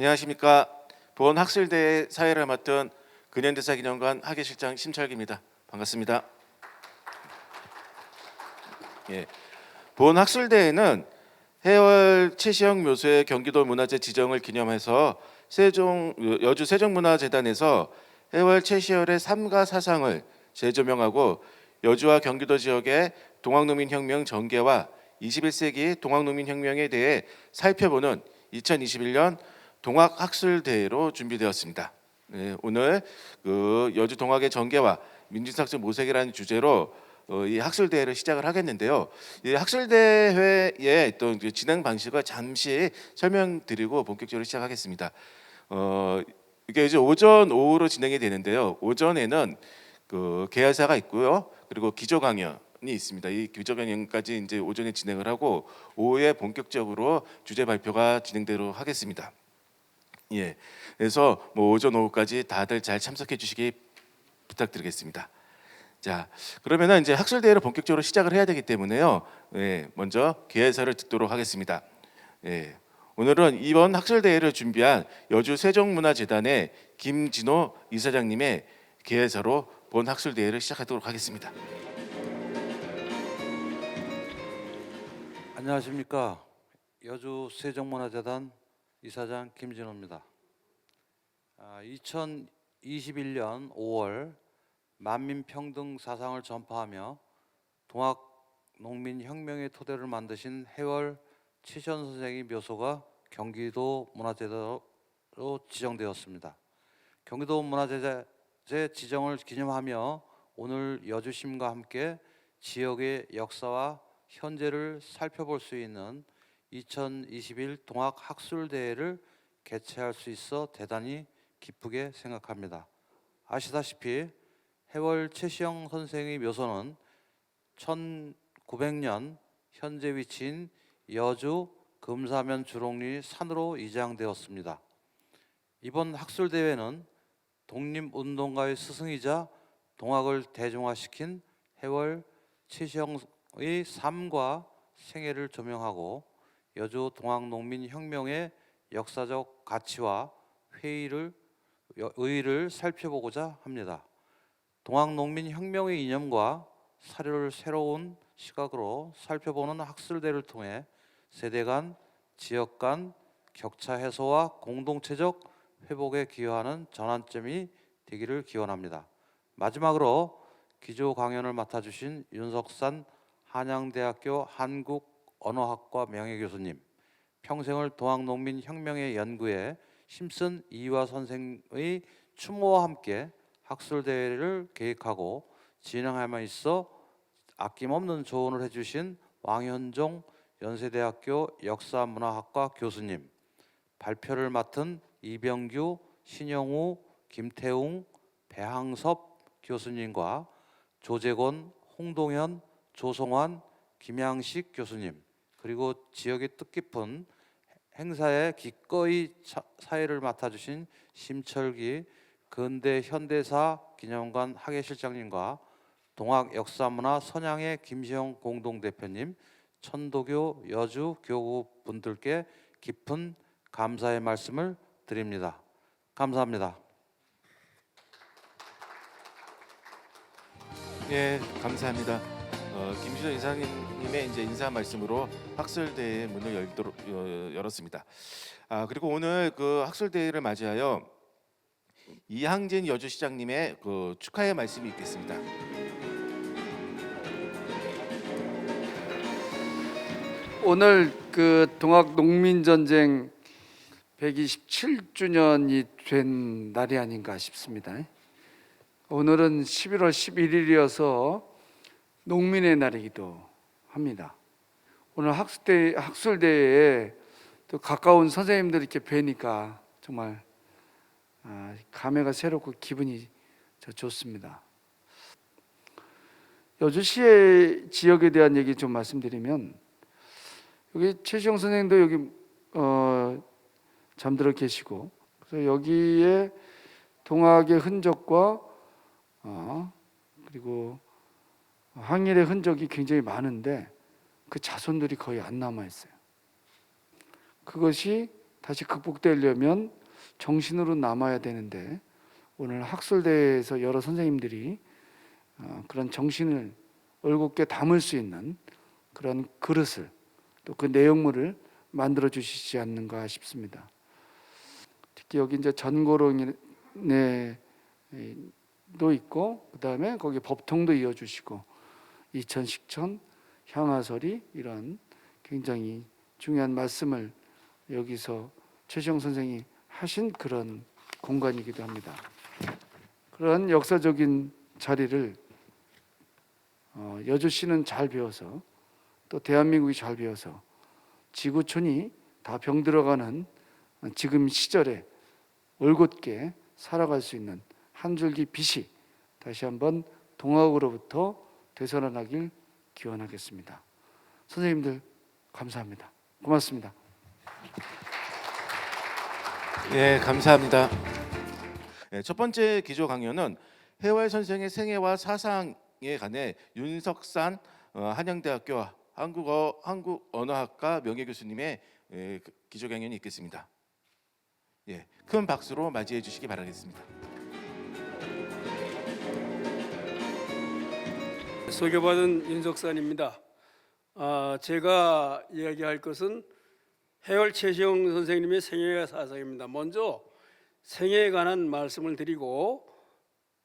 안녕하십니까. 보건학술대의 사회를 맡은 근현대사 기념관 학예실장 심철기입니다. 반갑습니다. 예, 보건학술대회는 해월 최시영 묘소의 경기도 문화재 지정을 기념해서 여주 세종문화재단에서 해월 최시열의 삶과 사상을 재조명하고 여주와 경기도 지역의 동학농민혁명 전개와 21세기 동학농민혁명에 대해 살펴보는 2021년 동학학술대회로 준비되었습니다. 오늘 여주 동학의 전개와 민중학습 모색이라는 주제로 이 학술대회를 시작을 하겠는데요. 이 학술대회의 또 진행 방식을 잠시 설명드리고 본격적으로 시작하겠습니다. 이게 이제 오전, 오후로 진행이 되는데요. 오전에는 계열사가 있고요. 그리고 기조 강연이 있습니다. 이 기조 강연까지 이제 오전에 진행을 하고 오후에 본격적으로 주제 발표가 진행되도록 하겠습니다. 예, 그래서 오전 오후까지 다들 잘 참석해 주시기 부탁드리겠습니다. 자, 그러면은 이제 학술대회를 본격적으로 시작을 해야 되기 때문에요. 먼저 계열사를 듣도록 하겠습니다. 오늘은 이번 학술대회를 준비한 여주 세종문화재단의 김진호 이사장님의 계열사로 본 학술대회를 시작하도록 하겠습니다. 안녕하십니까. 여주 세종문화재단 이사장 김진호입니다. 2021년 5월 만민평등 사상을 전파하며 동학농민혁명의 토대를 만드신 해월 최시현 선생의 묘소가 경기도 문화재로 지정되었습니다. 경기도 문화재 지정을 기념하며 오늘 여주심과 함께 지역의 역사와 현재를 살펴볼 수 있는 2021 동학학술대회를 개최할 수 있어 대단히 기쁘게 생각합니다. 아시다시피 해월 최시영 선생의 묘소는 1900년 현재 위치인 여주 금사면 주롱리 산으로 이장되었습니다. 이번 학술대회는 독립운동가의 스승이자 동학을 대중화시킨 해월 최시영의 삶과 생애를 조명하고 여주 동학농민혁명의 역사적 가치와 의의를 살펴보고자 합니다. 동학농민혁명의 이념과 사료를 새로운 시각으로 살펴보는 학술대를 통해 세대 간, 지역 간 격차 해소와 공동체적 회복에 기여하는 전환점이 되기를 기원합니다. 마지막으로 기조 강연을 맡아주신 윤석산 한양대학교 한국언어학과 명예교수님, 평생을 동학농민혁명의 연구에 힘쓴 이화 선생의 추모와 함께 학술대회를 계획하고 진행함에 있어 아낌없는 조언을 해주신 왕현종 연세대학교 역사문화학과 교수님, 발표를 맡은 이병규, 신영우, 김태웅, 배항섭 교수님과 조재곤, 홍동현, 조성환, 김양식 교수님, 그리고 지역의 뜻깊은 행사에 기꺼이 사회를 맡아주신 심철기 근대 현대사 기념관 학예실장님과 동학역사문화 선양의 김시영 공동대표님, 천도교 여주 교구 분들께 깊은 감사의 말씀을 드립니다. 감사합니다. 예, 감사합니다. 김진호 이사님의 이제 인사 말씀으로 학술대회 문을 열었습니다. 그리고 오늘 학술대회를 맞이하여 이항진 여주시장님의 축하의 말씀이 있겠습니다. 오늘 동학농민전쟁 127주년이 된 날이 아닌가 싶습니다. 오늘은 11월 11일이어서 농민의 날이기도 합니다. 오늘 학술대회에 또 가까운 선생님들 이렇게 뵈니까 정말 감회가 새롭고 기분이 좋습니다. 여주시의 지역에 대한 얘기 좀 말씀드리면, 여기 최시영 선생님도 여기 잠들어 계시고, 그래서 여기에 동학의 흔적과 그리고 항일의 흔적이 굉장히 많은데 그 자손들이 거의 안 남아 있어요. 그것이 다시 극복되려면 정신으로 남아야 되는데 오늘 학술대에서 여러 선생님들이 그런 정신을 올곧게 담을 수 있는 그런 그릇을 또 그 내용물을 만들어 주시지 않는가 싶습니다. 특히 여기 이제 전고론에도 있고 그다음에 거기 법통도 이어주시고 이천식천 향화설이 이런 굉장히 중요한 말씀을 여기서 최시영 선생이 하신 그런 공간이기도 합니다. 그런 역사적인 자리를 여주시는 잘 배워서 또 대한민국이 잘 배워서 지구촌이 다 병들어가는 지금 시절에 올곧게 살아갈 수 있는 한 줄기 빛이 다시 한번 동학으로부터 되살아나길 기원하겠습니다. 선생님들 감사합니다. 고맙습니다. 예, 감사합니다. 첫 번째 기조 강연은 해월 선생의 생애와 사상에 관해 윤석산 한양대학교 한국언어학과 명예교수님의 기조 강연이 있겠습니다. 예, 큰 박수로 맞이해 주시기 바라겠습니다. 소개받은 윤석산입니다. 제가 이야기할 것은 해월 최시영 선생님의 생애와 사상입니다. 먼저 생애에 관한 말씀을 드리고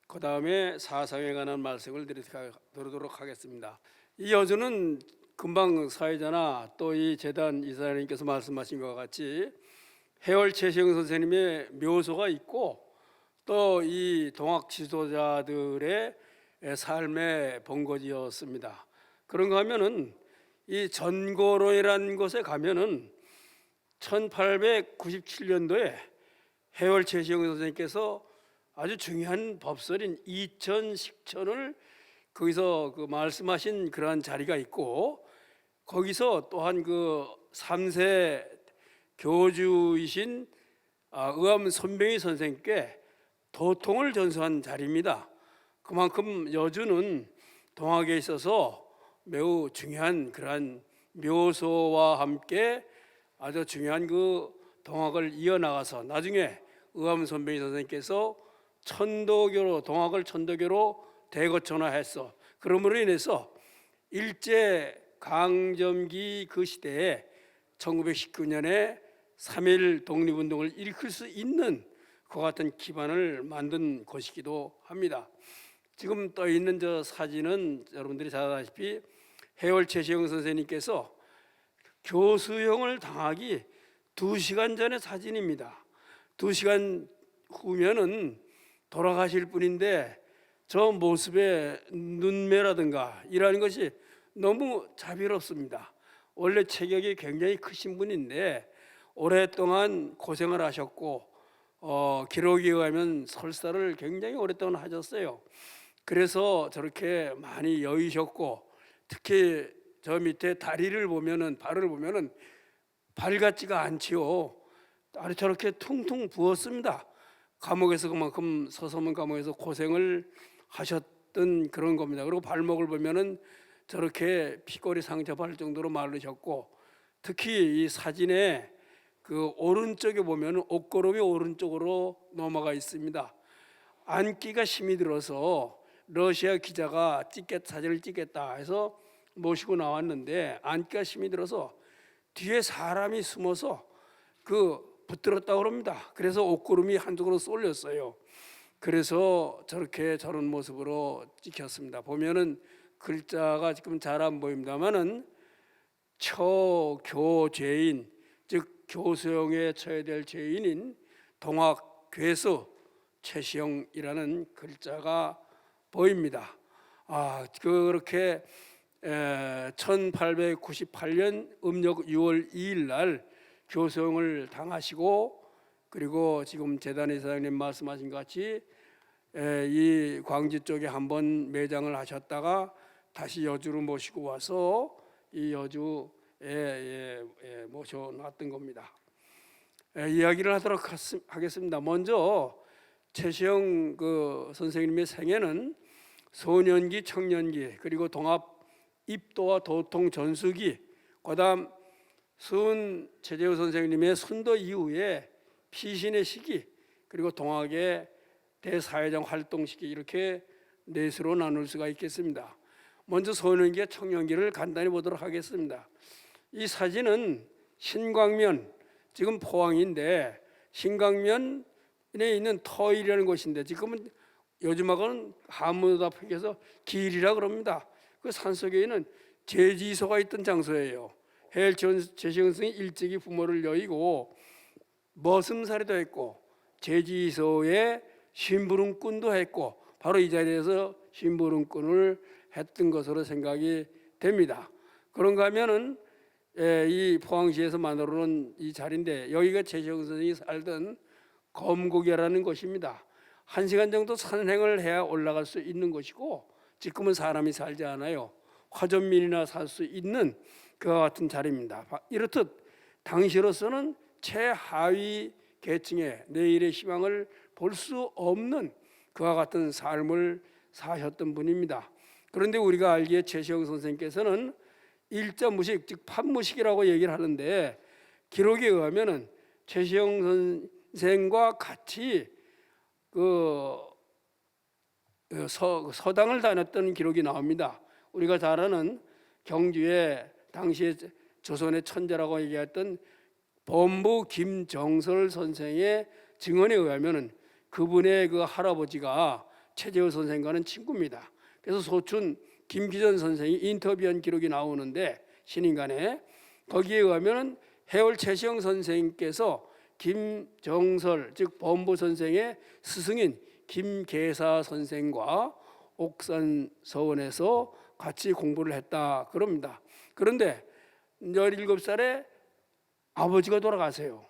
그 다음에 사상에 관한 말씀을 드리도록 하겠습니다. 이 여주는 금방 사회자나 또 이 재단 이사장님께서 말씀하신 것과 같이 해월 최시영 선생님의 묘소가 있고 또 이 동학 지도자들의 삶의 본거지였습니다. 그런가 하면은 이 전고론이라는 곳에 가면은 1897년도에 해월 최시영 선생님께서 아주 중요한 법설인 이천식천을 거기서 말씀하신 그러한 자리가 있고 거기서 또한 그 3세 교주이신 의암 손병희 선생님께 도통을 전수한 자리입니다. 그만큼 여주는 동학에 있어서 매우 중요한 그러한 묘소와 함께 아주 중요한 그 동학을 이어나가서 나중에 의암 선배희 선생님께서 천도교로 동학을 천도교로 대거천화해서 그러므로 인해서 일제 강점기 그 시대에 1919년에 3.1 독립운동을 일으킬 수 있는 그 같은 기반을 만든 곳이기도 합니다. 지금 떠 있는 저 사진은 여러분들이 잘 아시다시피 해월 최시영 선생님께서 교수형을 당하기 2시간 전의 사진입니다. 2시간 후면은 돌아가실 분인데 저 모습의 눈매라든가 이러한 것이 너무 자비롭습니다. 원래 체격이 굉장히 크신 분인데 오랫동안 고생을 하셨고 기록에 의하면 설사를 굉장히 오랫동안 하셨어요. 그래서 저렇게 많이 여의셨고 특히 저 밑에 다리를 보면은 발을 보면은 발 같지가 않지요. 아주 저렇게 퉁퉁 부었습니다. 감옥에서 그만큼 서서문 감옥에서 고생을 하셨던 그런 겁니다. 그리고 발목을 보면은 저렇게 피골이 상접할 정도로 마르셨고 특히 이 사진에 그 오른쪽에 보면은 옷고름이 오른쪽으로 넘어가 있습니다. 안기가 힘이 들어서 러시아 기자가 사진을 찍겠다 해서 모시고 나왔는데 안기가 힘이 들어서 뒤에 사람이 숨어서 붙들었다고 합니다. 그래서 옷구름이 한쪽으로 쏠렸어요. 그래서 저런 모습으로 찍혔습니다. 보면은 글자가 지금 잘 안 보입니다만은 처교죄인 즉 교수형에 처해야 될 죄인인 동학괴수 최시영이라는 글자가 보입니다. 그렇게 1898년 음력 6월 2일 날 교수형을 당하시고 그리고 지금 재단의 사장님 말씀하신 것 같이 이 광주 쪽에 한번 매장을 하셨다가 다시 여주로 모시고 와서 이 여주에 모셔놨던 겁니다. 이야기를 하도록 하겠습니다. 먼저 최시영 선생님의 생애는 소년기, 청년기, 그리고 동합 입도와 도통 전수기, 그다음 수은 최재우 선생님의 순도 이후에 피신의 시기 그리고 동학의 대사회적 활동 시기 이렇게 넷으로 나눌 수가 있겠습니다. 먼저 소년기와 청년기를 간단히 보도록 하겠습니다. 이 사진은 신광면, 지금 포항인데 신광면에 있는 터일이라는 곳인데 지금은 요즘하고는 한문으로 표기해서 길이라 그럽니다. 그 산속에 있는 제지소가 있던 장소예요. 해열 최시영 선생이 일찍이 부모를 여의고 머슴살이도 했고 제지소에 심부름꾼도 했고 바로 이 자리에서 심부름꾼을 했던 것으로 생각이 됩니다. 그런가 하면은 이 포항시에서 만들어 놓은 이 자리인데 여기가 최시영 선생이 살던 검곡이라는 곳입니다. 1시간 정도 산행을 해야 올라갈 수 있는 곳이고 지금은 사람이 살지 않아요. 화전민이나 살 수 있는 그와 같은 자리입니다. 이렇듯 당시로서는 최하위 계층의 내일의 희망을 볼 수 없는 그와 같은 삶을 사셨던 분입니다. 그런데 우리가 알기에 최시영 선생님께서는 일자무식, 즉 판무식이라고 얘기를 하는데 기록에 의하면은 최시영 선생과 같이 서당을 다녔던 기록이 나옵니다. 우리가 잘 아는 경주에 당시에 조선의 천재라고 얘기했던 범부 김정설 선생의 증언에 의하면은 그분의 그 할아버지가 최재우 선생과는 친구입니다. 그래서 소춘 김기전 선생이 인터뷰한 기록이 나오는데 신인간에 거기에 의하면은 해월 최시영 선생님께서 김정설 즉 범부 선생의 스승인 김계사 선생과 옥산 서원에서 같이 공부를 했다 그럽니다. 그런데 17살에 아버지가 돌아가세요.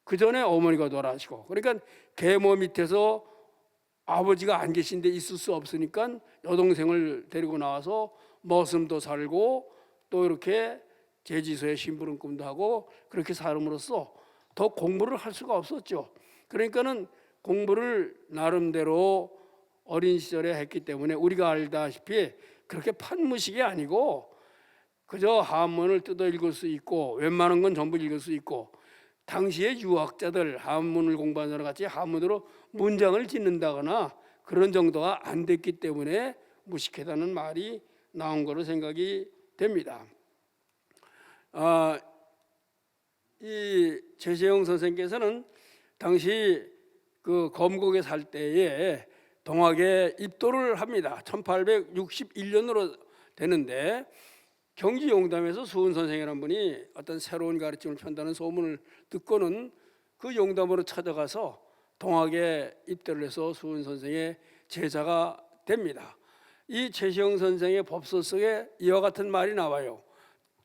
그 전에 어머니가 돌아가시고 그러니까 계모 밑에서 아버지가 안 계신데 있을 수 없으니까 여동생을 데리고 나와서 머슴도 살고 또 이렇게 제지소에 심부름꾼도 하고 그렇게 살음으로써 더 공부를 할 수가 없었죠. 그러니까는 공부를 나름대로 어린 시절에 했기 때문에 우리가 알다시피 그렇게 판무식이 아니고 그저 한문을 뜯어 읽을 수 있고 웬만한 건 전부 읽을 수 있고 당시의 유학자들 한문을 공부하는 사람 같이 한문으로 문장을 짓는다거나 그런 정도가 안 됐기 때문에 무식하다는 말이 나온 거로 생각이 됩니다. 이 최시영 선생께서는 당시 그 검곡에 살 때에 동학에 입도를 합니다. 1861년으로 되는데 경기 용담에서 수은 선생이라는 분이 어떤 새로운 가르침을 편다는 소문을 듣고는 그 용담으로 찾아가서 동학에 입대를 해서 수은 선생의 제자가 됩니다. 이 최시영 선생의 법서 속에 이와 같은 말이 나와요.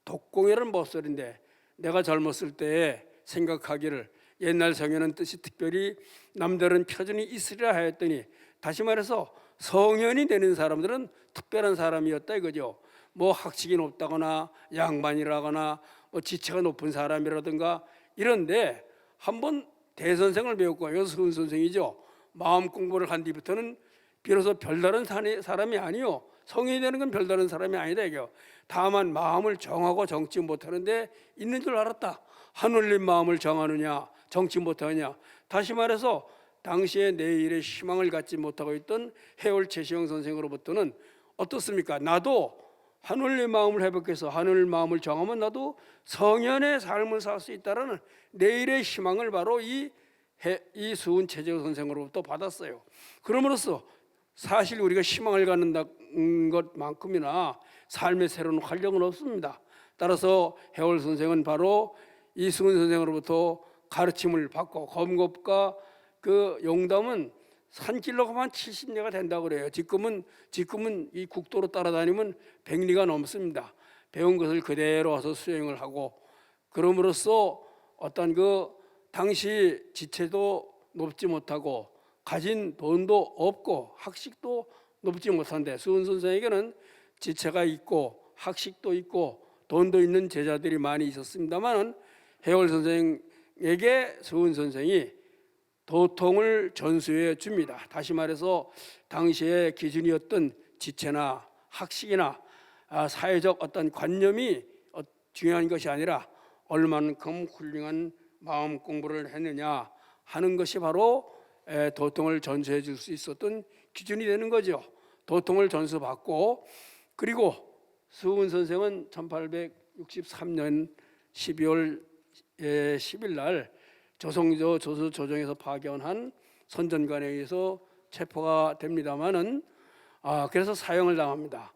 독공이라는 법설인데 내가 젊었을 때에 생각하기를 옛날 성에는 뜻이 특별히 남들은 표준이 있으리라 하였더니 다시 말해서 성현이 되는 사람들은 특별한 사람이었다 이거죠. 뭐 학식이 높다거나 양반이라거나 뭐 지체가 높은 사람이라든가 이런데 한번 대선생을 배웠고 여수은 선생이죠. 마음 공부를 한 뒤부터는 비로소 별다른 사람이 아니요. 성인이 되는 건 별다른 사람이 아니다 이거. 다만 마음을 정하고 정치 못하는데 있는 줄 알았다. 하늘님 마음을 정하느냐 정치 못하느냐. 다시 말해서 당시에 내일의 희망을 갖지 못하고 있던 해월 최시영 선생으로부터는 어떻습니까? 나도 하늘의 마음을 회복해서 하늘 마음을 정하면 나도 성현의 삶을 살 수 있다라는 내일의 희망을 바로 이 수은 최재우 선생으로부터 받았어요. 그럼으로써 사실 우리가 희망을 갖는 것만큼이나 삶의 새로운 활력은 없습니다. 따라서 해월 선생은 바로 이 수은 선생으로부터 가르침을 받고 검곡과 그 용담은 산길로 가면 70리가 된다고 그래요. 지금은 이 국도로 따라다니면 100리가 넘습니다. 배운 것을 그대로 와서 수행을 하고 그럼으로써 어떤 그 당시 지체도 높지 못하고 가진 돈도 없고 학식도 높지 못한데 수은 선생에게는 지체가 있고 학식도 있고 돈도 있는 제자들이 많이 있었습니다만 해월 선생에게 수은 선생이 도통을 전수해 줍니다. 다시 말해서 당시의 기준이었던 지체나 학식이나 사회적 어떤 관념이 중요한 것이 아니라 얼만큼 훌륭한 마음 공부를 했느냐 하는 것이 바로 도통을 전수해 줄 수 있었던 기준이 되는 거죠. 도통을 전수받고, 그리고 수훈 선생은 1863년 12월 10일 날 조선조 조정에서 파견한 선전관에 의해서 체포가 됩니다마는 그래서 사형을 당합니다.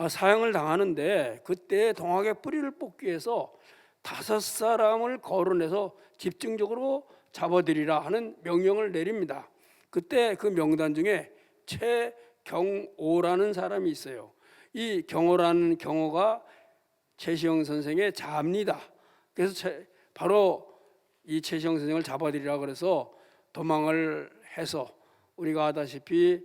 사형을 당하는데 그때 동학의 뿌리를 뽑기 위해서 5사람을 거론해서 집중적으로 잡아들이라 하는 명령을 내립니다. 그때 그 명단 중에 최경오라는 사람이 있어요. 이 경오라는 경오가 최시영 선생의 자입니다. 그래서 바로 이 최시영 선생을 잡아들이라 그래서 도망을 해서 우리가 아다시피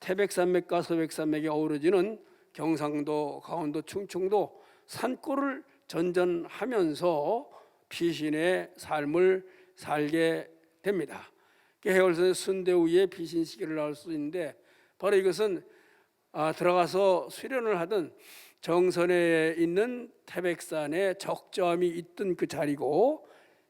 태백산맥과 서백산맥이 어우러지는 경상도, 강원도, 충청도 산골을 전전하면서 피신의 삶을 살게 됩니다. 해월선의 순대우의 피신 시기를 나올 수 있는데, 바로 이것은 들어가서 수련을 하던 정선에 있는 태백산에 적점이 있던 그 자리고,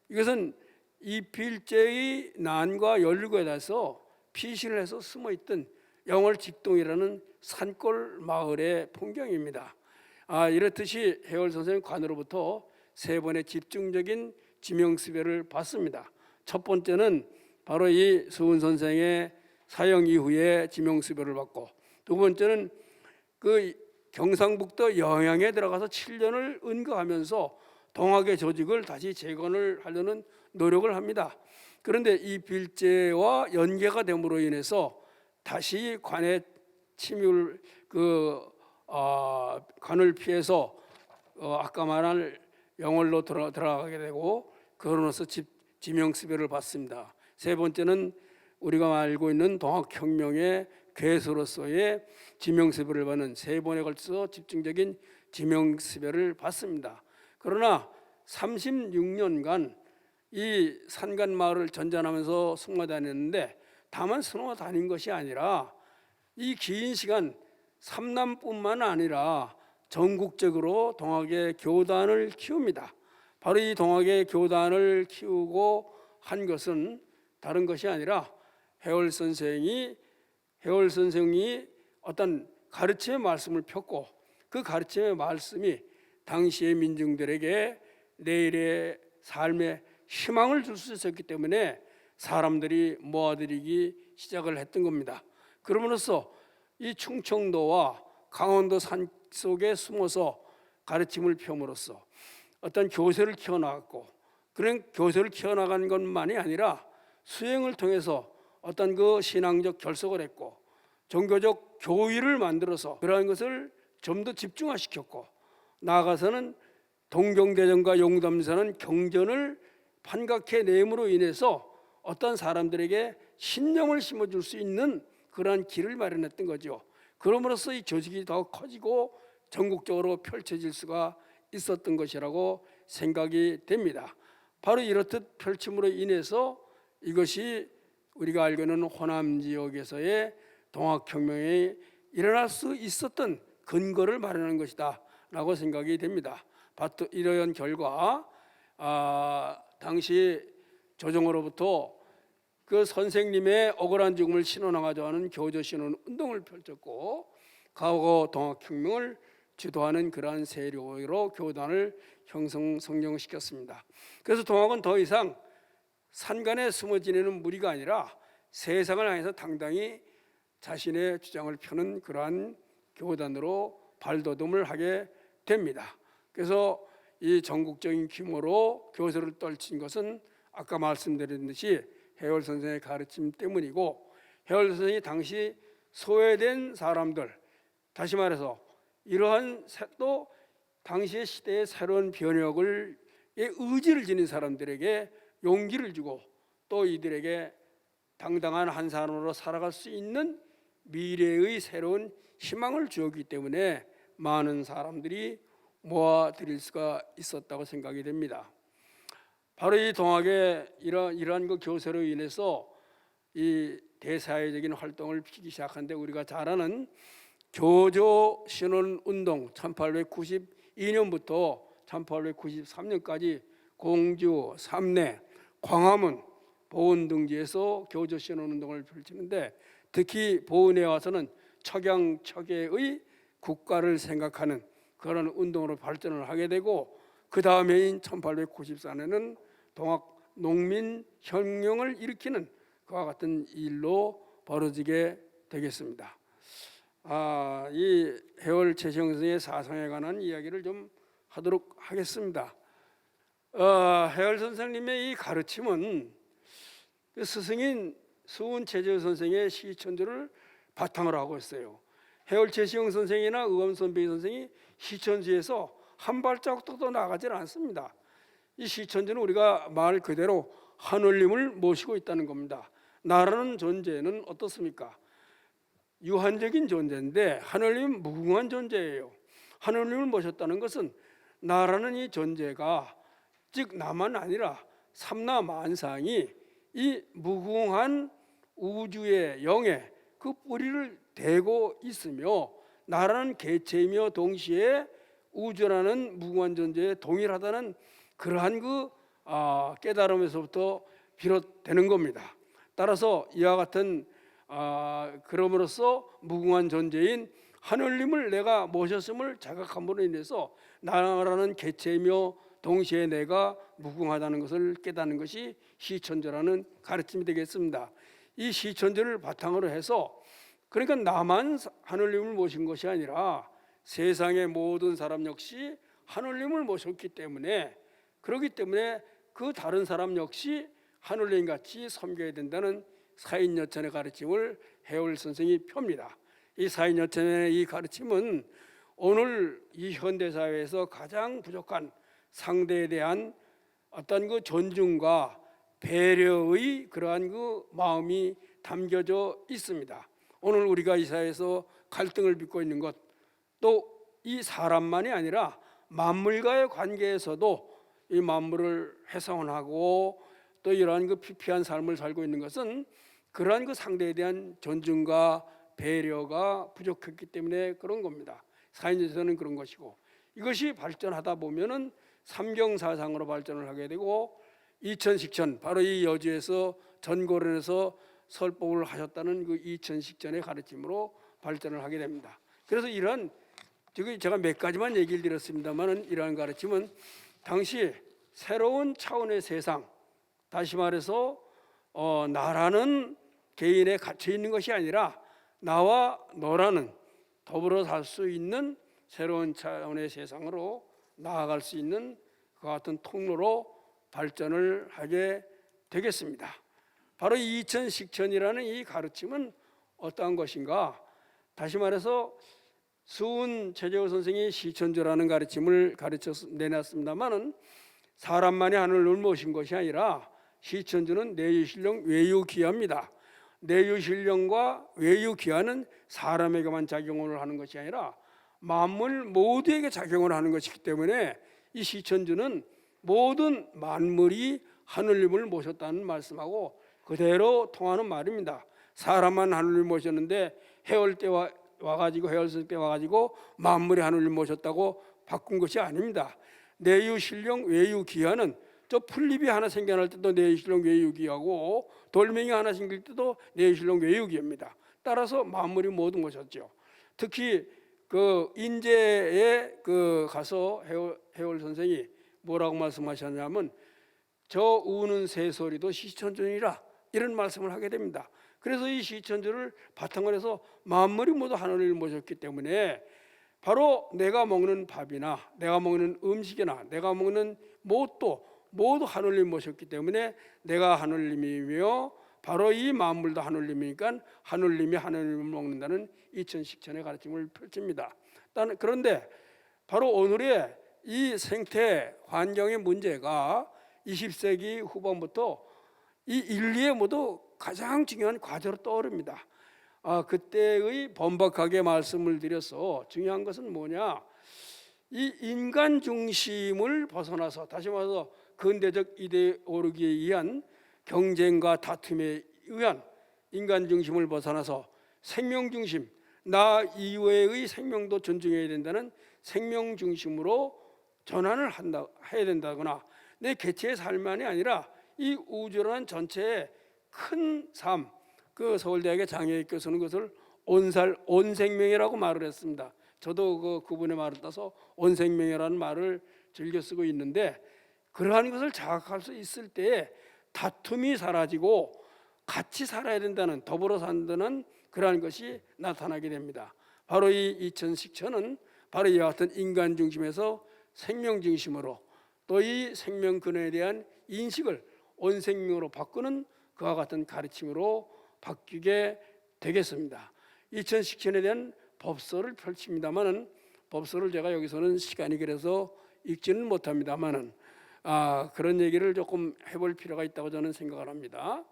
이것은 이 필제의 난과 연루에 대해서 피신을 해서 숨어있던 영월직동이라는 산골 마을의 풍경입니다. 이렇듯이 해월 선생님 관으로부터 3번의 집중적인 지명수배를 받습니다. 첫 번째는 바로 이 수훈 선생의 사형 이후에 지명수배를 받고, 두 번째는 그 경상북도 영양에 들어가서 7년을 은거하면서 동학의 조직을 다시 재건을 하려는 노력을 합니다. 그런데 이 빌제와 연계가 됨으로 인해서 다시 관의 침입을 관을 피해서 아까 말한 영월로 들어가게 되고, 그로서 지명수배를 받습니다. 세 번째는 우리가 알고 있는 동학혁명의 괴수로서의 지명수배를 받는 3번에 걸쳐서 집중적인 지명수배를 받습니다. 그러나 36년간 이 산간 마을을 전전하면서 숨어 다녔는데, 다만 숨어 다닌 것이 아니라 이 긴 시간 삼남뿐만 아니라 전국적으로 동학의 교단을 키웁니다. 바로 이 동학의 교단을 키우고 한 것은 다른 것이 아니라 해월 선생이 어떤 가르침의 말씀을 폈고, 그 가르침의 말씀이 당시의 민중들에게 내일의 삶에 희망을 줄 수 있었기 때문에 사람들이 모아들이기 시작을 했던 겁니다. 그러므로써 이 충청도와 강원도 산 속에 숨어서 가르침을 펴므로써 어떤 교세를 키워나갔고, 그런 교세를 키워나간 것만이 아니라 수행을 통해서 어떤 그 신앙적 결석을 했고, 종교적 교의를 만들어서 그러한 것을 좀 더 집중화시켰고, 나아가서는 동경대전과 용담사는 경전을 판각해 내므로 인해서 어떤 사람들에게 신념을 심어줄 수 있는 그러한 길을 마련했던 거죠. 그럼으로써 이 조직이 더 커지고 전국적으로 펼쳐질 수가 있었던 것이라고 생각이 됩니다. 바로 이렇듯 펼침으로 인해서 이것이 우리가 알고 있는 호남 지역에서의 동학혁명이 일어날 수 있었던 근거를 마련한 것이다 라고 생각이 됩니다. 이러한 결과 당시 조정으로부터 그 선생님의 억울한 죽음을 신원하고자 하는 교조 신원 운동을 펼쳤고, 과거 동학혁명을 주도하는 그러한 세력으로 교단을 성령시켰습니다. 그래서 동학은 더 이상 산간에 숨어 지내는 무리가 아니라 세상을 향해서 당당히 자신의 주장을 펴는 그러한 교단으로 발돋움을 하게 됩니다. 그래서 이 전국적인 규모로 교세를 떨친 것은 아까 말씀드린 듯이 해월 선생의 가르침 때문이고, 해월 선생이 당시 소외된 사람들, 다시 말해서 이러한 또 당시의 시대의 새로운 변혁의 의지를 지닌 사람들에게 용기를 주고, 또 이들에게 당당한 한 사람으로 살아갈 수 있는 미래의 새로운 희망을 주었기 때문에 많은 사람들이 모아들일 수가 있었다고 생각이 됩니다. 바로 이 동학의 이러한 그 교세로 인해서 이 대사회적인 활동을 피기 시작하는데, 우리가 잘 아는 교조 신원 운동 1892년부터 1893년까지 공주, 삼내, 광화문, 보은 등지에서 교조 신원운동을 펼치는데 특히 보은에 와서는 척양척예의 국가를 생각하는 그런 운동으로 발전을 하게 되고 그 다음해인 1894년에는 동학 농민혁명을 일으키는 그와 같은 일로 벌어지게 되겠습니다. 이 해월 최시영 선생의 사상에 관한 이야기를 좀 하도록 하겠습니다. 해월 선생님의 이 가르침은 그 스승인 수훈 최재우 선생의 시천주를 바탕으로 하고 있어요. 해월 최시영 선생이나 의엄선배 선생이 시천주에서 한 발자국도 더 나가질 않습니다. 이 시천주는 우리가 말 그대로 하늘님을 모시고 있다는 겁니다. 나라는 존재는 어떻습니까? 유한적인 존재인데 하늘님은 무궁한 존재예요. 하늘님을 모셨다는 것은 나라는 이 존재가 즉 나만 아니라 삼나 만상이 이 무궁한 우주의 영에 그 뿌리를 대고 있으며 나라는 개체이며 동시에 우주라는 무궁한 존재에 동일하다는 그러한 그 깨달음에서부터 비롯되는 겁니다. 따라서 이와 같은 그럼으로써 무궁한 존재인 하늘님을 내가 모셨음을 자각함으로 인해서 나라는 개체이며 동시에 내가 무궁하다는 것을 깨닫는 것이 시천주라는 가르침이 되겠습니다. 이 시천주를 바탕으로 해서 그러니까 나만 하늘님을 모신 것이 아니라 세상의 모든 사람 역시 하늘님을 모셨기 때문에 그렇기 때문에 그 다른 사람 역시 하늘님 같이 섬겨야 된다는 사인여천의 가르침을 해월 선생이 펴니다. 이 사인여천의 이 가르침은 오늘 이 현대사회에서 가장 부족한 상대에 대한 어떤 그 존중과 배려의 그러한 그 마음이 담겨져 있습니다. 오늘 우리가 이 사회에서 갈등을 빚고 있는 것, 또 이 사람만이 아니라 만물과의 관계에서도 이 만물을 훼손하고 또 이러한 그 피폐한 삶을 살고 있는 것은 그러한 그 상대에 대한 존중과 배려가 부족했기 때문에 그런 겁니다. 사인에서는 그런 것이고 이것이 발전하다 보면은 삼경사상으로 발전을 하게 되고 이천식천 바로 이 여주에서 전고련에서 설법을 하셨다는 그 이천식천의 가르침으로 발전을 하게 됩니다. 그래서 이런 제가 몇 가지만 얘기를 드렸습니다만은 이러한 가르침은 당시 새로운 차원의 세상, 다시 말해서 나라는 개인에 갇혀 있는 것이 아니라 나와 너라는 더불어 살 수 있는 새로운 차원의 세상으로 나아갈 수 있는 그와 같은 통로로 발전을 하게 되겠습니다. 바로 이천식천이라는 이 가르침은 어떠한 것인가? 다시 말해서 수훈 최재우 선생이 시천주라는 가르침을 가르쳐 내놨습니다만은 사람만이 하늘을 모신 것이 아니라 시천주는 내유신령 외유기하입니다. 내유신령과 외유기하는 사람에게만 작용을 하는 것이 아니라 만물 모두에게 작용을 하는 것이기 때문에 이 시천주는 모든 만물이 하늘님을 모셨다는 말씀하고 그대로 통하는 말입니다. 사람만 하늘님을 모셨는데 해월 때 와가지고 해월성 때 와가지고 만물이 하늘님을 모셨다고 바꾼 것이 아닙니다. 내유신령 외유기하는 저 풀잎이 하나 생겨날 때도 내유신령 외유기하고 돌멩이 하나 생길 때도 내유신령 외유기입니다. 따라서 만물이 모두 모셨죠. 특히 그 인제에 가서 해월 선생이 뭐라고 말씀하셨냐면 저 우는 새소리도 시천주니라 이런 말씀을 하게 됩니다. 그래서 이 시천주를 바탕으로 해서 만물이 모두 하늘을 모셨기 때문에 바로 내가 먹는 밥이나 내가 먹는 음식이나 내가 먹는 뭣도 모두 하늘님 모셨기 때문에 내가 하늘님이며 바로 이 만물도 하늘님이니까 하늘님이 하늘님을 먹는다는 이천식천의 가르침을 펼칩니다. 그런데 바로 오늘의 이 생태 환경의 문제가 20세기 후반부터 이 인류의 모두 가장 중요한 과제로 떠오릅니다. 그때의 번박하게 말씀을 드려서 중요한 것은 뭐냐? 이 인간 중심을 벗어나서 다시 말해서 근대적 이데올로기에 의한 경쟁과 다툼에 의한 인간 중심을 벗어나서 생명 중심, 나 이외의 생명도 존중해야 된다는 생명 중심으로 전환을 해야 된다거나 내 개체의 삶만이 아니라 이 우주라는 전체의 큰 삶, 그 서울대학의 장혜익 교수는 그것을 온생명이라고 말을 했습니다. 저도 그분의 말을 따서 온생명이라는 말을 즐겨 쓰고 있는데, 그러한 것을 자각할 수 있을 때에 다툼이 사라지고 같이 살아야 된다는, 더불어 산다는 그러한 것이 나타나게 됩니다. 바로 이 이천식천은 바로 이와 같은 인간 중심에서 생명 중심으로, 또 이 생명 근원에 대한 인식을 온생명으로 바꾸는 그와 같은 가르침으로 바뀌게 되겠습니다. 이천식천에 대한 법서를 펼칩니다만은, 법서를 제가 여기서는 시간이 그래서 읽지는 못합니다만은 그런 얘기를 조금 해볼 필요가 있다고 저는 생각을 합니다.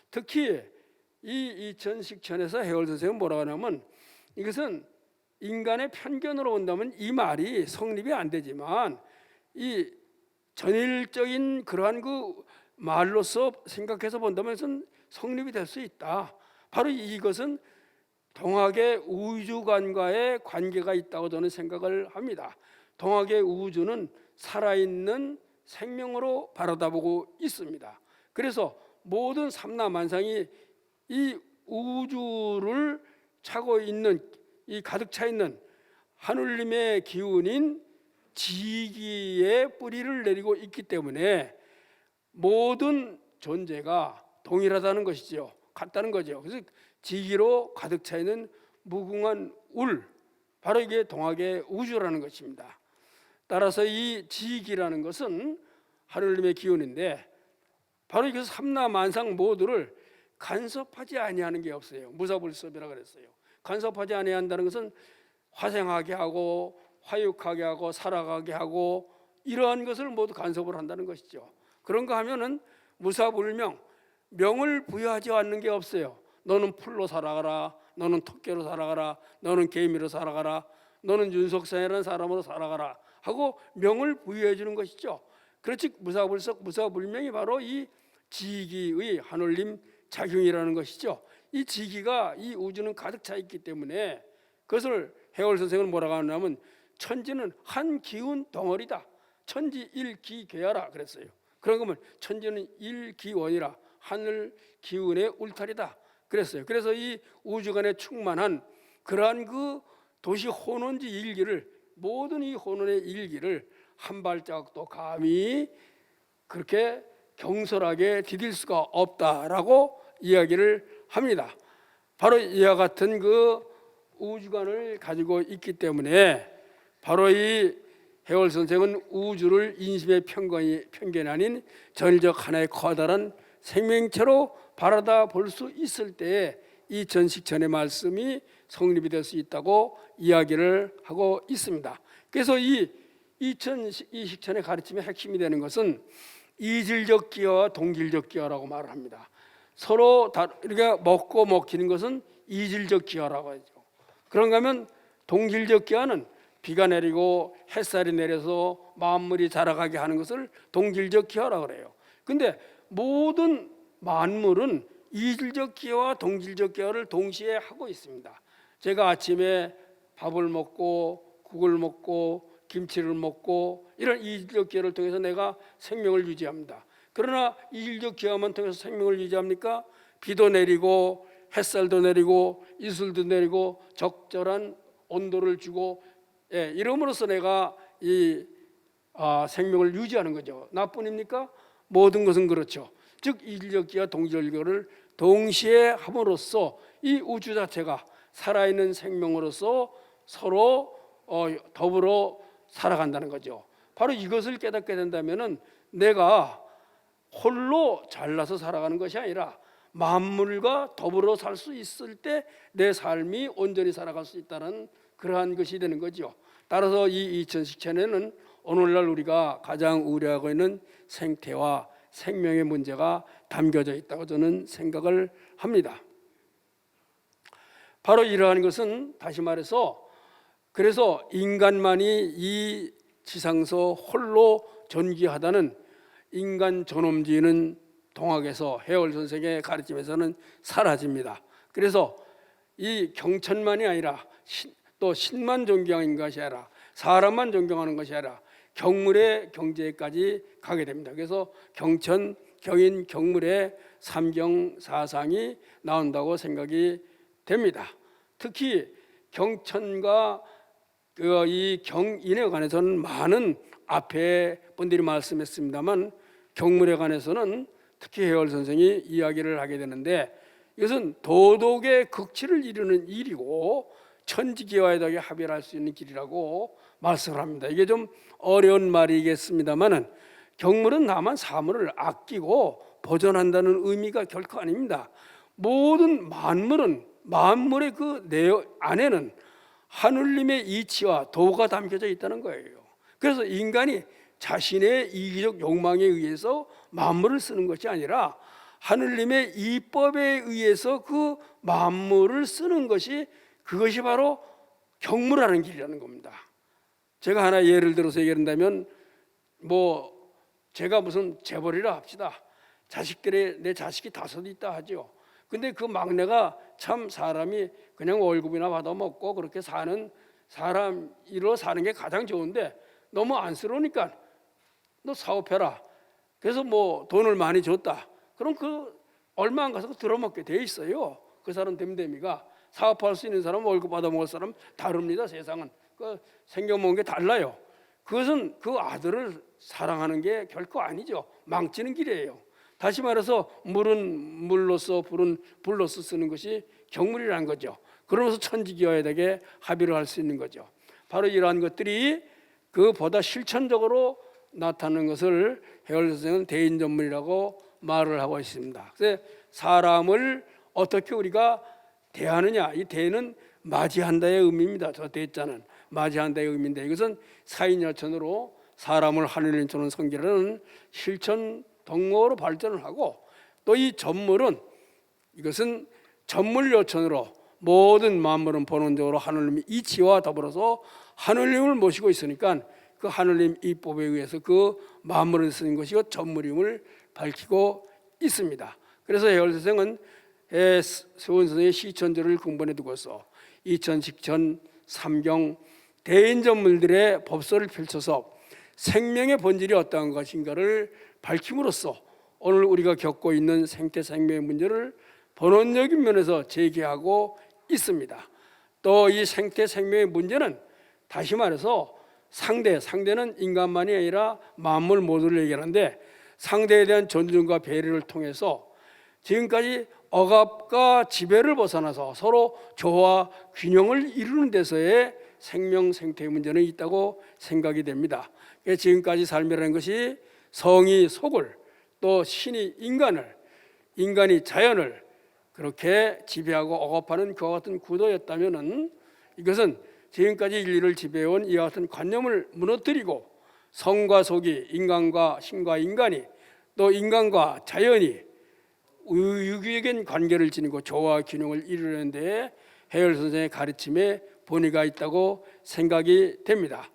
특히 이 이천식천에서 해월 선생은 뭐라고 하냐면, 이것은 인간의 편견으로 본다면 이 말이 성립이 안 되지만 이 전일적인 그러한 그 말로서 생각해서 본다면 성립이 될 수 있다. 바로 이것은 동학의 우주관과의 관계가 있다고 저는 생각을 합니다. 동학의 우주는 살아있는 생명으로 바라다보고 있습니다. 그래서 모든 삼라만상이 이 우주를 차고 있는, 이 가득 차 있는 하늘님의 기운인 지기에 뿌리를 내리고 있기 때문에 모든 존재가 동일하다는 것이죠. 같다는 거죠. 그래서 지기로 가득 차 있는 무궁한 울, 바로 이게 동학의 우주라는 것입니다. 따라서 이 지기라는 것은 하늘님의 기운인데, 바로 이것은 삼라만상 모두를 간섭하지 아니하는 게 없어요. 무사불섭이라 그랬어요. 간섭하지 아니한다는 것은 화생하게 하고 화육하게 하고 살아가게 하고 이러한 것을 모두 간섭을 한다는 것이죠. 그런가 하면은 무사불명, 명을 부여하지 않는 게 없어요. 너는 풀로 살아가라, 너는 토끼로 살아가라, 너는 개미로 살아가라, 너는 윤석상이라는 사람으로 살아가라 하고 명을 부여해 주는 것이죠. 그렇지, 무사불석 무사불명이 바로 이 지기의 하늘님 작용이라는 것이죠. 이 지기가, 이 우주는 가득 차 있기 때문에 그것을 해월 선생은 뭐라고 하냐면, 천지는 한 기운 덩어리다. 천지 일기괴하라 그랬어요. 그런 거면 천지는 일기원이라, 하늘 기운의 울타리다 그랬어요. 그래서 이 우주간에 충만한 그러한 그 도시 혼원지 일기를, 모든 이 혼원의 일기를 한 발자국도 감히 그렇게 경솔하게 디딜 수가 없다라고 이야기를 합니다. 바로 이와 같은 그 우주관을 가지고 있기 때문에 바로 이 해월 선생은 우주를 인심의 편견이 아닌 전적 하나의 커다란 생명체로 바라다 볼 수 있을 때에 이 전식천의 말씀이 성립이 될 수 있다고 이야기를 하고 있습니다. 그래서 이 식천의 가르침의 핵심이 되는 것은 이질적 기여와 동질적 기여라고 말을 합니다. 서로 이렇게 먹고 먹히는 것은 이질적 기여라고 하죠. 그런가 하면 동질적 기여는 비가 내리고 햇살이 내려서 만물이 자라가게 하는 것을 동질적 기여라고 그래요. 근데 모든 만물은 이질적 기여와 동질적 기여를 동시에 하고 있습니다. 제가 아침에 밥을 먹고 국을 먹고 김치를 먹고 이런 이질적 기여를 통해서 내가 생명을 유지합니다. 그러나 이질적 기여만 통해서 생명을 유지합니까? 비도 내리고 햇살도 내리고 이슬도 내리고 적절한 온도를 주고 이름으로써 내가 이 생명을 유지하는 거죠. 나뿐입니까? 모든 것은 그렇죠. 즉 이질적 기여와 동질적 기여를 동시에 함으로써 이 우주 자체가 살아있는 생명으로서 서로 더불어 살아간다는 거죠. 바로 이것을 깨닫게 된다면은 내가 홀로 잘나서 살아가는 것이 아니라 만물과 더불어 살 수 있을 때 내 삶이 온전히 살아갈 수 있다는 그러한 것이 되는 거죠. 따라서 이 이천식천에는 오늘날 우리가 가장 우려하고 있는 생태와 생명의 문제가 담겨져 있다고 저는 생각을 합니다. 바로 이러한 것은 다시 말해서, 그래서 인간만이 이 지상서 홀로 존귀하다는 인간 존엄주의는 동학에서 해월 선생의 가르침에서는 사라집니다. 그래서 이 경천만이 아니라 또 신만 존경하는 것이 아니라 사람만 존경하는 것이 아니라 경물의 경제까지 가게 됩니다. 그래서 경천, 경인, 경물의 삼경사상이 나온다고 생각이 됩니다. 특히 경천과 이 경인에 관해서는 많은 앞에 분들이 말씀했습니다만 경물에 관해서는 특히 해월 선생이 이야기를 하게 되는데 이것은 도덕의 극치를 이루는 일이고 천지기와의 합의를 할 수 있는 길이라고 말씀을 합니다. 이게 좀 어려운 말이겠습니다만은 경물은 다만 사물을 아끼고 보존한다는 의미가 결코 아닙니다. 모든 만물의 그 내용 안에는 하느님의 이치와 도가 담겨져 있다는 거예요. 그래서 인간이 자신의 이기적 욕망에 의해서 만물을 쓰는 것이 아니라 하느님의 이법에 의해서 그 만물을 쓰는 것이 그것이 바로 경물하는 길이라는 겁니다. 제가 하나 예를 들어서 얘기한다면 제가 무슨 재벌이라 합시다. 내 자식이 5 있다 하죠. 근데 그 막내가 참 사람이 그냥 월급이나 받아먹고 그렇게 사는 사람으로 사는 게 가장 좋은데 너무 안쓰러우니까 너 사업해라. 그래서 돈을 많이 줬다. 그럼 그 얼마 안 가서 들어먹게 돼 있어요. 그 사람 됨됨이가 사업할 수 있는 사람, 월급 받아먹을 사람 다릅니다. 세상은 그 생겨먹은 게 달라요. 그것은 그 아들을 사랑하는 게 결코 아니죠. 망치는 길이에요. 다시 말해서 물은 물로서 불은 불로서 쓰는 것이 경물이라는 거죠. 그러면서 천지기와에게 합의를 할 수 있는 거죠. 바로 이러한 것들이 그보다 실천적으로 나타나는 것을 해월 선생은 대인전문이라고 말을 하고 있습니다. 그래서 사람을 어떻게 우리가 대하느냐, 이 대는 맞이한다의 의미입니다. 저 대자는 맞이한다의 의미인데 이것은 사인여천으로 사람을 하늘인처럼 섬기라는 실천 덕목으로 발전을 하고 또 이 전물은 이것은 전물여천으로 모든 만물은 본원적으로 하느님의 이치와 더불어서 하느님을 모시고 있으니까 그 하느님 이법에 의해서 그 만물을 쓰는 것이 전물임을 밝히고 있습니다. 그래서 해월 선생은 세원 선생의 시천절을 근본에 두고서 이천식천, 삼경, 대인전물들의 법설을 펼쳐서 생명의 본질이 어떠한 것인가를 밝힘으로써 오늘 우리가 겪고 있는 생태 생명의 문제를 본원적인 면에서 제기하고 있습니다. 또 이 생태 생명의 문제는 다시 말해서 상대는 인간만이 아니라 만물 모두를 얘기하는데 상대에 대한 존중과 배려를 통해서 지금까지 억압과 지배를 벗어나서 서로 조화 균형을 이루는 데서의 생명 생태의 문제는 있다고 생각이 됩니다. 지금까지 삶이라는 것이 성이 속을 또 신이 인간이 자연을 그렇게 지배하고 억압하는 그와 같은 구도였다면은 이것은 지금까지 인류를 지배해온 이와 같은 관념을 무너뜨리고 성과 속이 인간과 신과 인간이 또 인간과 자연이 유기적인 관계를 지니고 조화 균형을 이루는 데에 해열 선생의 가르침에 본의가 있다고 생각이 됩니다.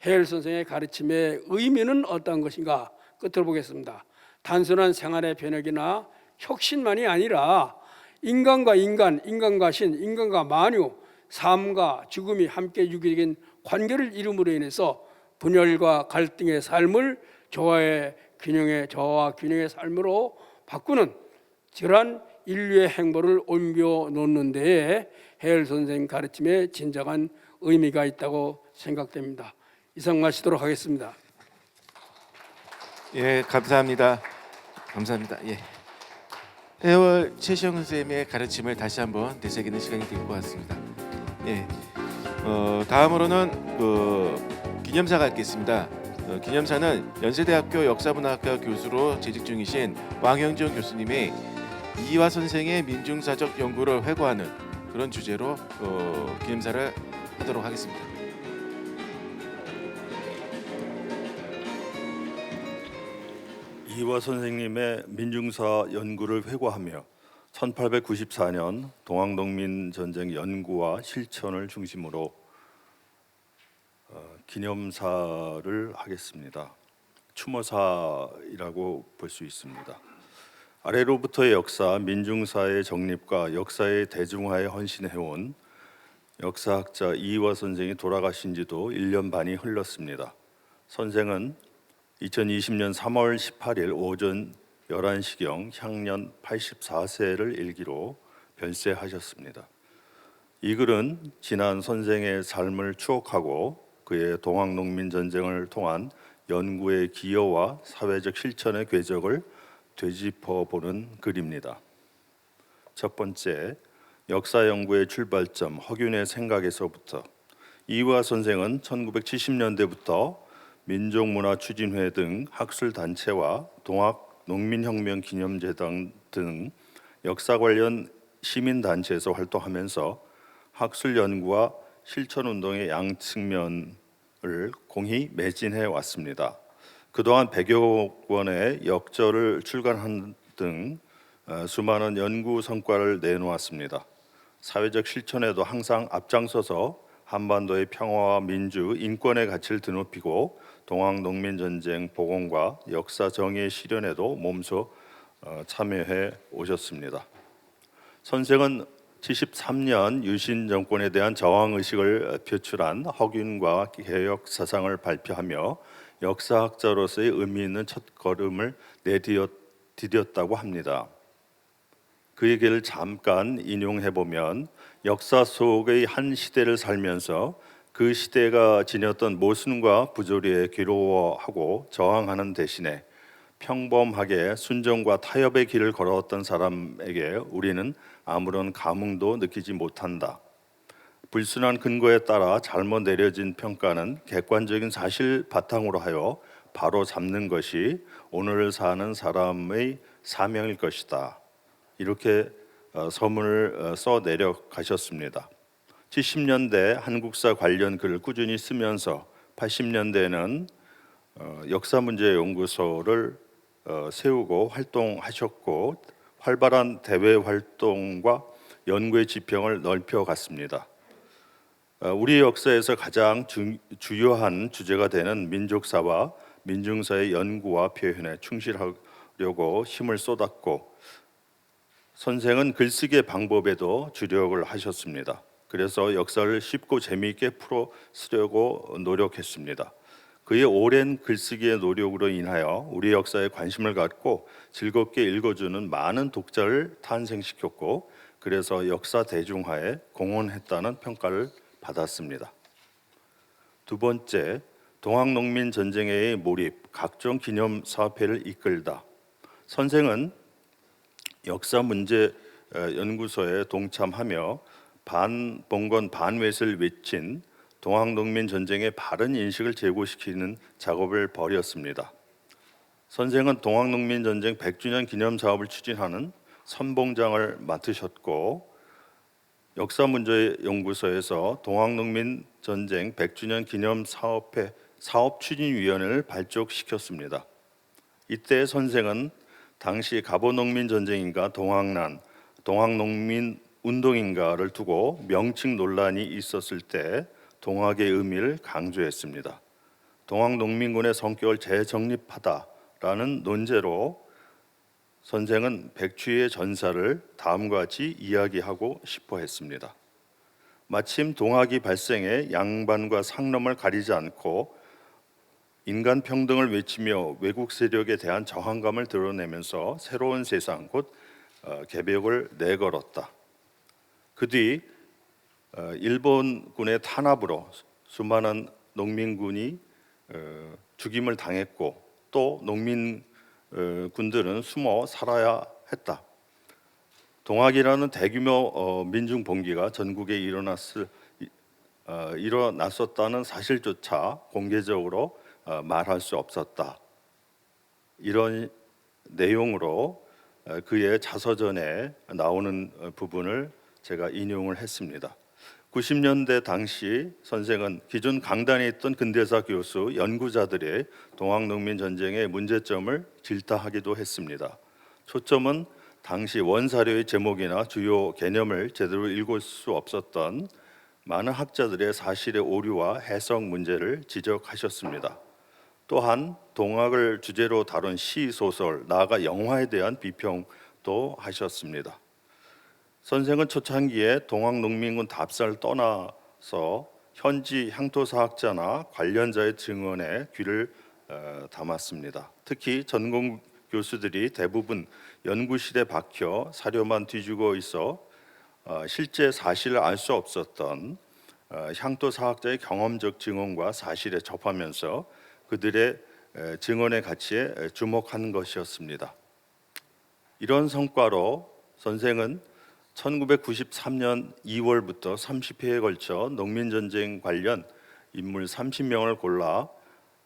해열 선생의 가르침의 의미는 어떤 것인가 끝으로 보겠습니다. 단순한 생활의 변혁이나 혁신만이 아니라 인간과 인간, 인간과 신, 인간과 만유, 삶과 죽음이 함께 유기적인 관계를 이룸으로 인해서 분열과 갈등의 삶을 조화 균형의 삶으로 바꾸는 그러한 인류의 행보를 옮겨 놓는 데에 해열 선생 가르침에 진정한 의미가 있다고 생각됩니다. 이상 마치도록 하겠습니다. 예, 감사합니다. 예. 해월 최시영 선생님의 가르침을 다시 한번 되새기는 시간이 될 것 같습니다. 예, 다음으로는 기념사가 있겠습니다. 기념사는 연세대학교 역사문화학과 교수로 재직 중이신 왕형준 교수님의 이화 선생의 민중사적 연구를 회고하는 그런 주제로 기념사를 하도록 하겠습니다. 이화 선생님의 민중사 연구를 회고하며 1894년 동학농민 전쟁 연구와 실천을 중심으로 기념사를 하겠습니다. 추모사이라고 볼 수 있습니다. 아래로부터의 역사, 민중사의 정립과 역사의 대중화에 헌신해온 역사학자 이화 선생이 돌아가신 지도 1년 반이 흘렀습니다. 선생은 2020년 3월 18일 오전 11시경 향년 84세를 일기로 별세하셨습니다. 이 글은 지난 선생의 삶을 추억하고 그의 동학농민전쟁을 통한 연구의 기여와 사회적 실천의 궤적을 되짚어보는 글입니다. 첫 번째, 역사 연구의 출발점 허균의 생각에서부터. 이화 선생은 1970년대부터 민족문화추진회 등 학술단체와 동학농민혁명기념재단 등 역사 관련 시민단체에서 활동하면서 학술 연구와 실천운동의 양측면을 공히 매진해 왔습니다. 그동안 100여 권의 역저를 출간한 등 수많은 연구 성과를 내놓았습니다. 사회적 실천에도 항상 앞장서서 한반도의 평화와 민주, 인권의 가치를 드높이고 동학농민전쟁 복원과 역사 정의의 실현에도 몸소 참여해 오셨습니다. 선생은 73년 유신 정권에 대한 저항 의식을 표출한 허균과 개혁 사상을 발표하며 역사학자로서의 의미 있는 첫걸음을 내디뎠다고 합니다. 그 얘기를 잠깐 인용해 보면 역사 속의 한 시대를 살면서 그 시대가 지녔던 모순과 부조리에 괴로워하고 저항하는 대신에 평범하게 순정과 타협의 길을 걸어왔던 사람에게 우리는 아무런 감흥도 느끼지 못한다. 불순한 근거에 따라 잘못 내려진 평가는 객관적인 사실 바탕으로 하여 바로 잡는 것이 오늘을 사는 사람의 사명일 것이다. 이렇게 서문을 써 내려가셨습니다. 70년대 한국사 관련 글을 꾸준히 쓰면서 80년대에는 역사문제연구소를 세우고 활동하셨고 활발한 대외 활동과 연구의 지평을 넓혀갔습니다. 우리 역사에서 가장 주요한 주제가 되는 민족사와 민중사의 연구와 표현에 충실하려고 힘을 쏟았고 선생은 글쓰기의 방법에도 주력을 하셨습니다. 그래서 역사를 쉽고 재미있게 풀어 쓰려고 노력했습니다. 그의 오랜 글쓰기의 노력으로 인하여 우리 역사에 관심을 갖고 즐겁게 읽어주는 많은 독자를 탄생시켰고 그래서 역사 대중화에 공헌했다는 평가를 받았습니다. 두 번째, 동학농민 전쟁의 몰입, 각종 기념 사업회를 이끌다. 선생은 역사문제연구소에 동참하며 반봉건 반외를 외친 동학농민 전쟁의 바른 인식을 제고시키는 작업을 벌였습니다. 선생은 동학농민 전쟁 100주년 기념 사업을 추진하는 선봉장을 맡으셨고 역사문제연구소에서 동학농민 전쟁 100주년 기념 사업회 사업추진위원회를 발족시켰습니다. 이때 선생은 당시 갑오농민 전쟁인가 동학난, 동학농민 운동인가를 두고 명칭 논란이 있었을 때 동학의 의미를 강조했습니다. 동학농민군의 성격을 재정립하다라는 논제로 선생은 백추의 전사를 다음과 같이 이야기하고 싶어 했습니다. 마침 동학이 발생해 양반과 상놈을 가리지 않고 인간 평등을 외치며 외국 세력에 대한 저항감을 드러내면서 새로운 세상 곧 개벽을 내걸었다. 그 뒤 일본군의 탄압으로 수많은 농민군이 죽임을 당했고 또 농민군들은 숨어 살아야 했다. 동학이라는 대규모 민중 봉기가 전국에 일어났었다는 사실조차 공개적으로 말할 수 없었다. 이런 내용으로 그의 자서전에 나오는 부분을 제가 인용을 했습니다. 90년대 당시 선생은 기존 강단에 있던 근대사 교수, 연구자들의 동학농민 전쟁의 문제점을 질타하기도 했습니다. 초점은 당시 원사료의 제목이나 주요 개념을 제대로 읽을 수 없었던 많은 학자들의 사실의 오류와 해석 문제를 지적하셨습니다. 또한 동학을 주제로 다룬 시, 소설, 나아가 영화에 대한 비평도 하셨습니다. 선생은 초창기에 동학농민군 답사를 떠나서 현지 향토사학자나 관련자의 증언에 귀를 담았습니다. 특히 전공 교수들이 대부분 연구실에 박혀 사료만 뒤지고 있어 실제 사실을 알 수 없었던 향토사학자의 경험적 증언과 사실에 접하면서 그들의 증언의 가치에 주목한 것이었습니다. 이런 성과로 선생은 1993년 2월부터 30회에 걸쳐 농민전쟁 관련 인물 30명을 골라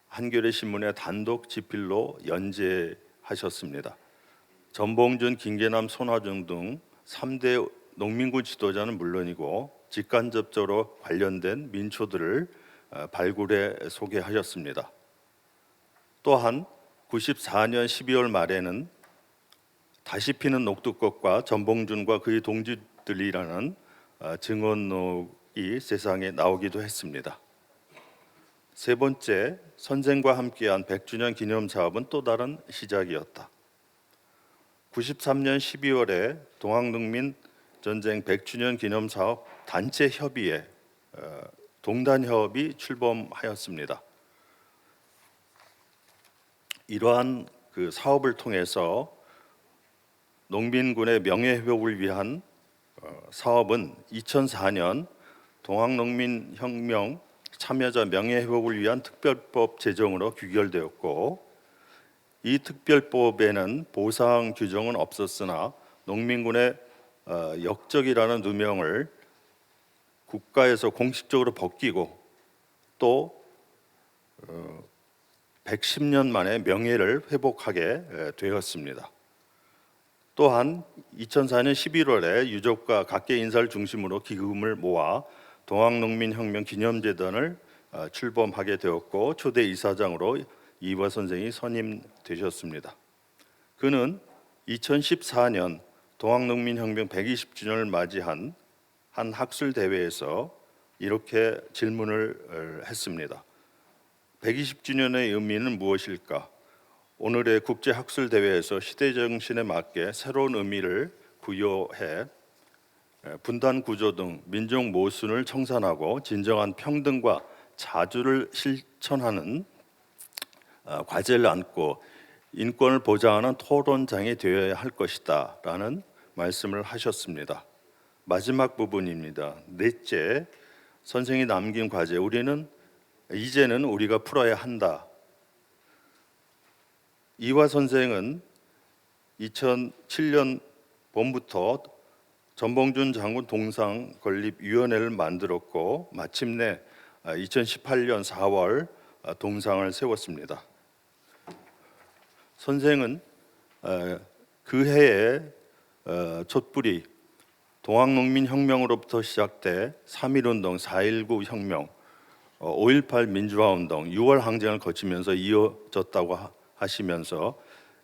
한겨레 신문에 단독 집필로 연재하셨습니다. 전봉준, 김계남, 손화정 등 3대 농민군 지도자는 물론이고 직간접적으로 관련된 민초들을 발굴해 소개하셨습니다. 또한 94년 12월 말에는 다시 피는 녹두꽃과 전봉준과 그의 동지들이라는 증언록이 세상에 나오기도 했습니다. 세 번째, 선생과 함께한 100주년 기념 사업은 또 다른 시작이었다. 93년 12월에 동학농민 전쟁 100주년 기념 사업 단체 협의회 동단협이 출범하였습니다. 이러한 그 사업을 통해서 농민군의 명예회복을 위한 사업은 2004년 동학농민혁명 참여자 명예회복을 위한 특별법 제정으로 규결되었고, 이 특별법에는 보상 규정은 없었으나 농민군의 역적이라는 누명을 국가에서 공식적으로 벗기고 또 110년 만에 명예를 회복하게 되었습니다. 또한 2004년 11월에 유족과 각계 인사를 중심으로 기금을 모아 동학농민혁명 기념재단을 출범하게 되었고 초대 이사장으로 이화 선생이 선임되셨습니다. 그는 2014년 동학농민혁명 120주년을 맞이한 한 학술 대회에서 이렇게 질문을 했습니다. 120주년의 의미는 무엇일까? 오늘의 국제학술대회에서 시대정신에 맞게 새로운 의미를 부여해 분단 구조 등 민족 모순을 청산하고 진정한 평등과 자주를 실천하는 과제를 안고 인권을 보장하는 토론장이 되어야 할 것이다 라는 말씀을 하셨습니다. 마지막 부분입니다. 넷째, 선생이 남긴 과제, 이제는 우리가 풀어야 한다. 이화 선생은 2007년 봄부터 전봉준 장군 동상 건립위원회를 만들었고 마침내 2018년 4월 동상을 세웠습니다. 선생은 그 해에 촛불이 동학농민혁명으로부터 시작돼 3.1운동, 4.19 혁명, 5.18 민주화운동, 6월 항쟁을 거치면서 이어졌다고 하시면서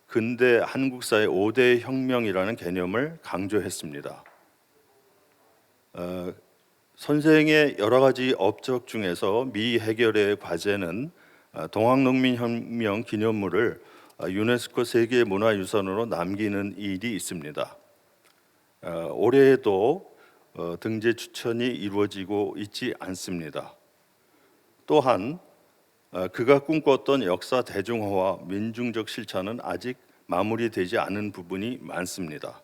근대 한국사의 5대 혁명이라는 개념을 강조했습니다. 선생의 여러 가지 업적 중에서 미해결의 과제는 동학농민혁명 기념물을 유네스코 세계문화유산으로 남기는 일이 있습니다. 올해에도 등재 추천이 이루어지고 있지 않습니다. 또한 그가 꿈꿨던 역사 대중화와 민중적 실천은 아직 마무리되지 않은 부분이 많습니다.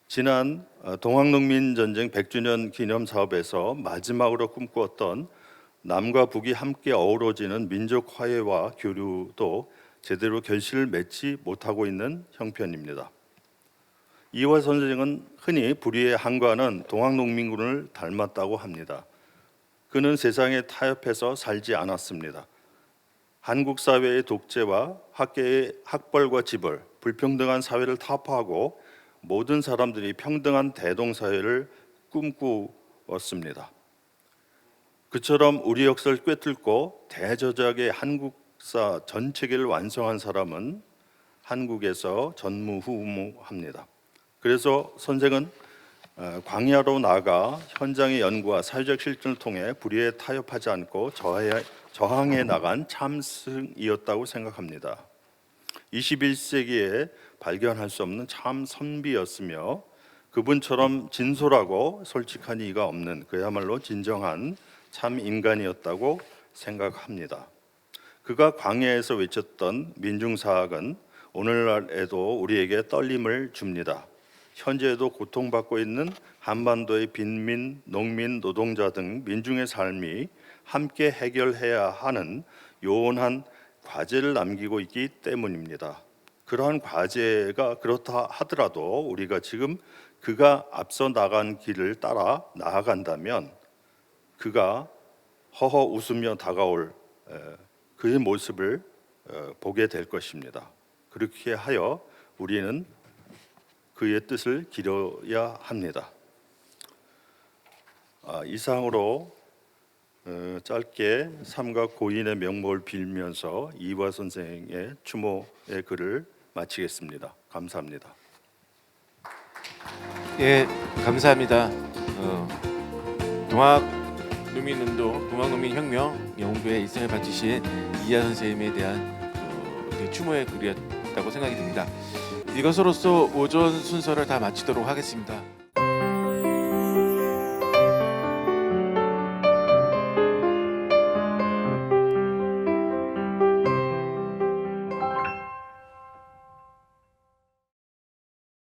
지난 동학농민전쟁 100주년 기념 사업에서 마지막으로 꿈꾸었던 남과 북이 함께 어우러지는 민족 화해와 교류도 제대로 결실을 맺지 못하고 있는 형편입니다. 이화 선생은 흔히 불의의 한과는 동학농민군을 닮았다고 합니다. 그는 세상에 타협해서 살지 않았습니다. 한국 사회의 독재와 학계의 학벌과 지벌, 불평등한 사회를 타파하고 모든 사람들이 평등한 대동사회를 꿈꾸었습니다. 그처럼 우리 역사를 꿰뚫고 대저작의 한국사 전체계를 완성한 사람은 한국에서 전무후무합니다. 그래서 선생은 광야로 나가 현장의 연구와 사회적 실천을 통해 불의에 타협하지 않고 저항해 나간 참승이었다고 생각합니다. 21세기에 발견할 수 없는 참 선비였으며 그분처럼 진솔하고 솔직한 이가 없는 그야말로 진정한 참 인간이었다고 생각합니다. 그가 광야에서 외쳤던 민중사학은 오늘날에도 우리에게 떨림을 줍니다. 현재에도 고통받고 있는 한반도의 빈민, 농민, 노동자 등 민중의 삶이 함께 해결해야 하는 요원한 과제를 남기고 있기 때문입니다. 그러한 과제가 그렇다 하더라도 우리가 지금 그가 앞서 나간 길을 따라 나아간다면 그가 허허 웃으며 다가올 그의 모습을 보게 될 것입니다. 그렇게 하여 우리는 그의 뜻을 기려야 합니다. 이상으로 짧게 삼각 고인의 명복을 빌면서 이화 선생의 추모의 글을 마치겠습니다. 감사합니다. 예, 감사합니다. 동학농민운동, 동학농민혁명 연구에 일생을 바치신 이하 선생님에 대한 추모의 글이었다고 생각이 듭니다. 이것으로써 오전 순서를 다 마치도록 하겠습니다.